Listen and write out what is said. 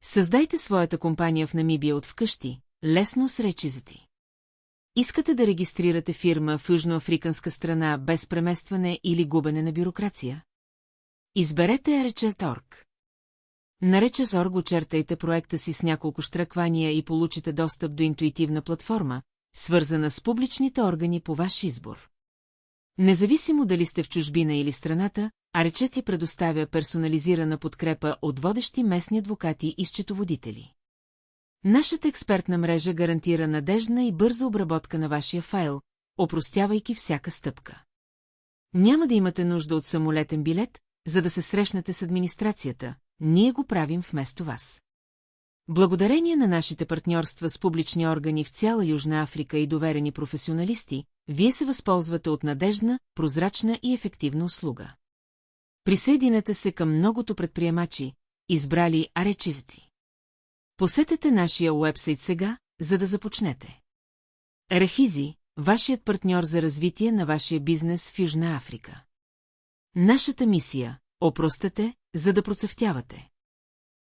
Създайте своята компания в Намибия от вкъщи, лесно с речизати. Искате да регистрирате фирма в южноафриканска страна без преместване или губене на бюрокрация? Изберете Rechaz.org. На Rechaz.org очертайте проекта си с няколко щраквания и получите достъп до интуитивна платформа, свързана с публичните органи по ваш избор. Независимо дали сте в чужбина или страната, Rechaz ти предоставя персонализирана подкрепа от водещи местни адвокати и счетоводители. Нашата експертна мрежа гарантира надеждна и бърза обработка на вашия файл, опростявайки всяка стъпка. Няма да имате нужда от самолетен билет, за да се срещнете с администрацията, ние го правим вместо вас. Благодарение на нашите партньорства с публични органи в цяла Южна Африка и доверени професионалисти, вие се възползвате от надеждна, прозрачна и ефективна услуга. Присъединете се към многото предприемачи, избрали Rechaz. Посетете нашия уебсайт сега, за да започнете. Rechaz, вашият партньор за развитие на вашия бизнес в Южна Африка. Нашата мисия – опростете, за да процъфтявате.